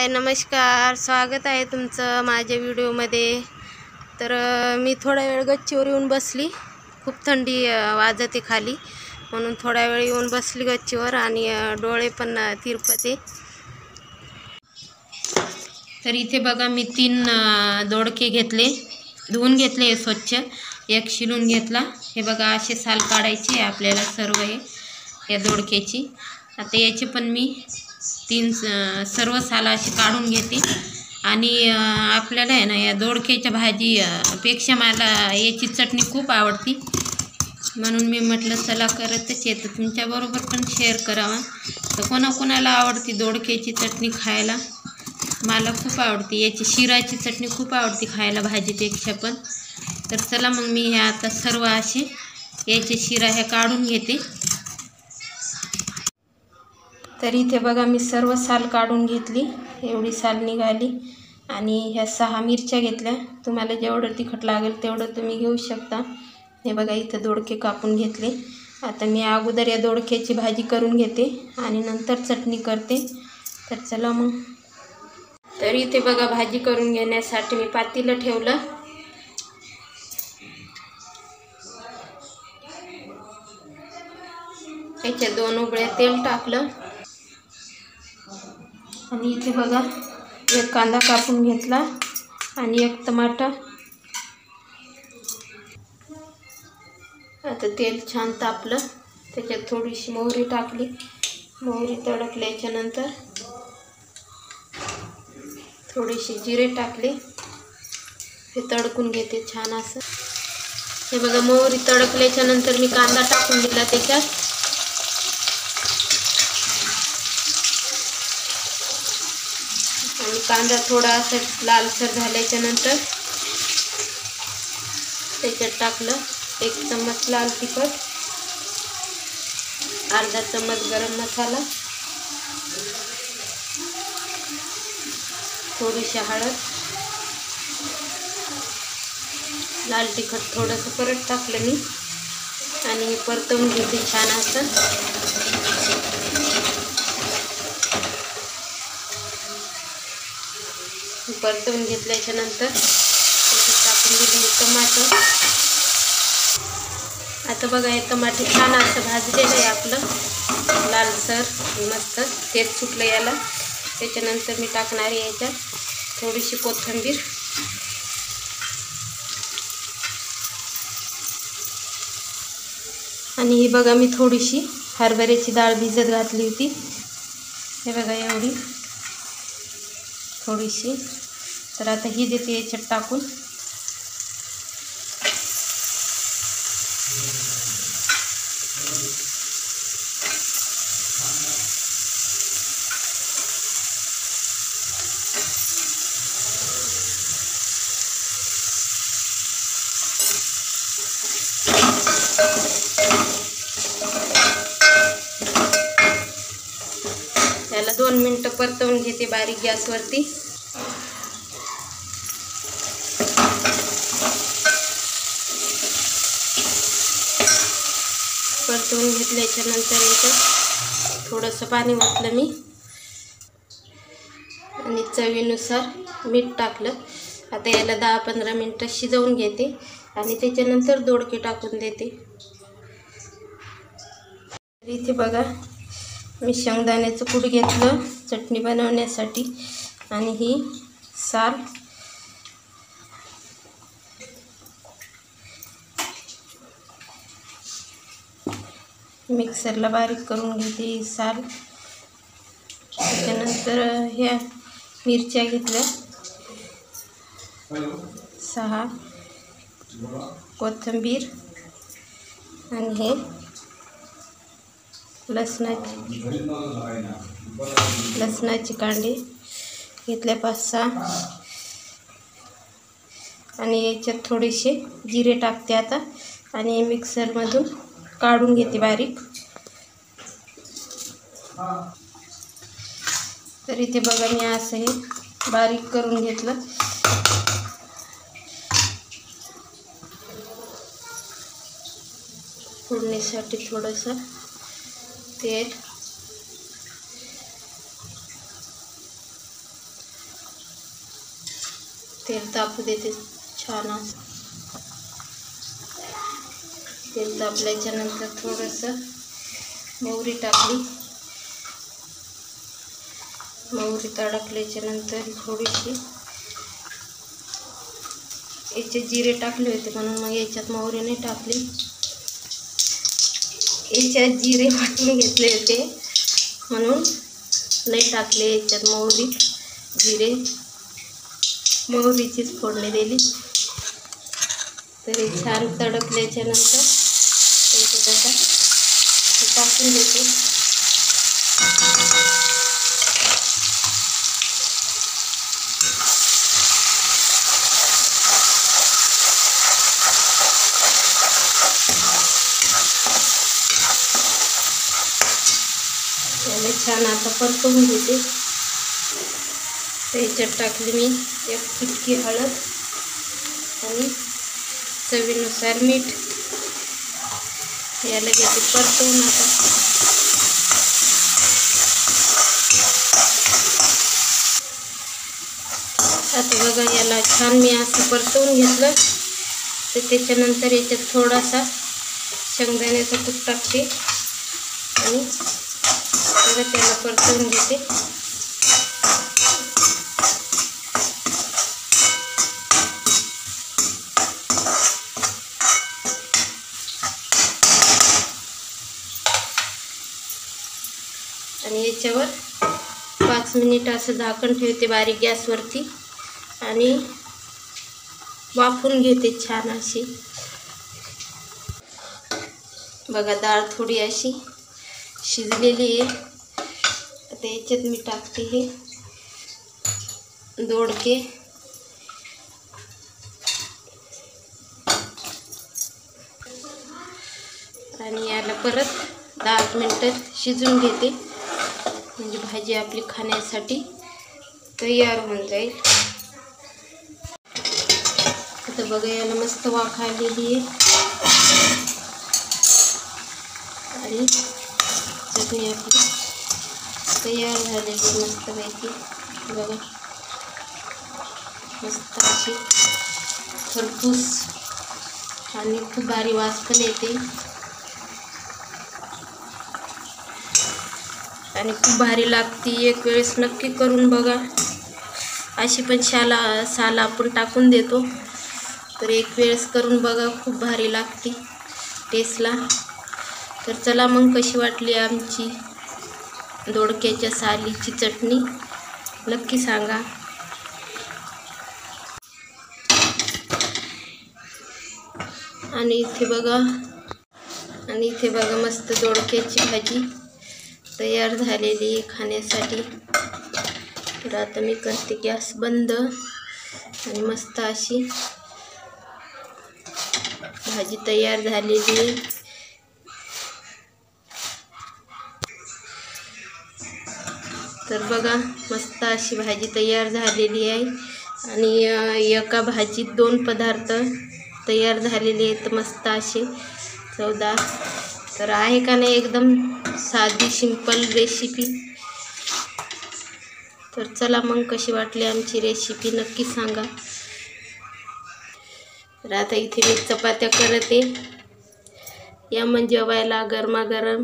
हाय, नमस्कार, स्वागत आहे तुमचं माझ्या व्हिडिओमध्ये। तर मी थोडा वेळ गच्चीवर येऊन बसली। खूप थंडी वाजते खाली, म्हणून थोडा वेळ येऊन बसली गच्चीवर आणि डोळे पण तिरपते। तर इथे बघा, मी 3 दोडके घेतले, धुवून घेतले स्वच्छ, एक शिलून घेतला। हे बघा, असे साल काढायचे आपल्याला सर्व या दोडक्याची। आता याचे पण मी 3 सर्व साल अशी काढून घेते। आणि आपल्याला आहे ना, या दोडक्याच्या भाजी पेक्षा मला याची चटणी खूप आवडती, म्हणून मी म्हटलं चला करतच येतं, तुमच्याबरोबर पण शेअर करावा। तर कोणाकोणाला आवडती दोडक्याची चटणी खायला, मला खूप आवडते। याची शिराची चटणी खूप आवडते खायला भाजीपेक्षा पण। तर चला मग मी हे आता सर्व असे याचे शिरा ह्या काढून घेते। तर इथे बघा, मी सर्व साल काढून घेतली, एवढी साल निघाली। आणि ह्या 6 मिरच्या घेतल्या, तुम्हाला जेवढं तिखट लागेल तेवढं तुम्ही घेऊ शकता। हे बघा, इथं दोडके कापून घेतले। आता मी अगोदर या दोडक्याची भाजी करून घेते आणि नंतर चटणी करते। तर चला मग। तर इथे बघा, भाजी करून घेण्यासाठी मी पातेलं ठेवलं। याच्यात 2 उकळ्या तेल टाकलं आणि इथे बघा, एक कांदा कापून घेतला आणि एक टमाटर। आता तेल छान तापलं, त्याच्यात थोडीशी मोहरी टाकली। मोहरी तडकल्याच्या नंतर थोडेसे जिरे टाकले, हे तडकून घेते छान असं। हे बघा, मोहरी तडकल्याच्या नंतर मी कांदा टाकून दिला त्याच्यात। आणि कांदा थोडा असा लालसर झाल्याच्या नंतर त्याच्यात टाकलं 1 चम्मच लाल तिखट, अर्धा चम्मच गरम मसाला, थोडीशी हळद, लाल तिखट थोडंसं परत टाकलं मी आणि परतवून घेते छान असं। परतवून घेतल्याच्या नंतर त्याच्यात टाकून दिले टमाटर। आता बघा, हे टमाटे छान असं भाजलेलं आहे आपलं, लालसर मस्त तेल सुटलं याला। त्याच्यानंतर मी टाकणार आहे याच्यात थोडीशी कोथिंबीर आणि ही बघा, मी थोडीशी हरभऱ्याची डाळ भिजत घातली होती। हे बघा, एवढी थोडीशी। तर आता ही देते याच्यात टाकून। त्याला 2 मिनिटं परतवून घेते बारीक गॅसवरती। परतवून घेतल्याच्या नंतर याच्यात थोडंसं पाणी ओतलं मी आणि चवीनुसार मीठ टाकलं। आता याला 10-15 मिनिटं शिजवून घेते आणि त्याच्यानंतर दोडके टाकून देते। इथे बघा, मी शेंगदाण्याचं कूट घेतलं चटणी बनवण्यासाठी आणि ही साल मिक्सरला बारीक करून घेते ही साल। त्याच्यानंतर ह्या मिरच्या घेतल्या 6, कोथिंबीर आणि हे लसणाची कांडी घेतल्या 5-6 आणि याच्यात थोडेसे जिरे टाकते आता आणि मिक्सरमधून काढून घेते बारीक। तर इथे बघा, मी असं हे बारीक करून घेतलं। फोडणीसाठी थोडंसं तेल, तेल तापू देते छान असं. तेल तापल्याच्या नंतर थोडंसं मोहरी टाकली. मोहरी तडकल्याच्या नंतर थोडीशी याच्यात जिरे टाकले होते म्हणून मग याच्यात मोहरी नाही टाकली. याच्यात जिरे वाटून घेतले होते म्हणून नाही टाकले याच्यात मोहरी जिरे. मोहरीचीच फोडणी दिली. तरी छान तडकल्याच्या नंतर त्याच्यात आता टाकून देते. याला छान आता परतवून घेते. त्याच्यात टाकली मी 1 चिटकी हळद आणि चवीनुसार मीठ. याला घेते परतवून आता बघा याला छान मी असं परतवून घेतलं. तर त्याच्यानंतर याच्यात थोडासा शेंगदाण्याचा कूट टाकते आणि परत त्याला परतवून घेते. आणि याच्यावर 5 मिनिट असं झाकण ठेवते बारीक गॅसवरती आणि वाफवून घेते छान अशी. बघा डाळ थोडी अशी शिजलेली आहे. आता याच्यात मी टाकते हे दोडके. आणि याला परत 10 मिनिटं शिजून घेते म्हणजे भाजी आपली खाण्यासाठी तयार होऊन जाईल. आता बघा याला मस्त वाफ आलेली आहे आणि चटणी आपली तयार झालेली मस्तपैकी. बघा मस्त अशी खरपूस आणि खूप भारी वास पण येते आणि खूप भारी लागते. एक वेळेस नक्की करून बघा. अशी पण साल आपण टाकून देतो तर एक वेळेस करून बघा, खूप भारी लागते टेस्टला. तर चला मग कशी वाटली आमची दोडक्याच्या सालीची चटणी नक्की सांगा. आणि इथे बघा मस्त दोडक्याची भाजी तयार झालेली आहे खाण्यासाठी. तर आता मी करते गॅस बंद आणि मस्त अशी भाजी तयार झालेली आहे. तर बघा मस्त अशी भाजी तयार झालेली आहे आणि एका भाजीत 2 पदार्थ तयार झालेले आहेत मस्त असे चवदार. तर आहे का नाही एकदम साधी सिंपल रेसिपी. तर चला मग कशी वाटली आमची रेसिपी नक्की सांगा. तर आता इथे मी चपात्या करते. या मग जेवायला गरमागरम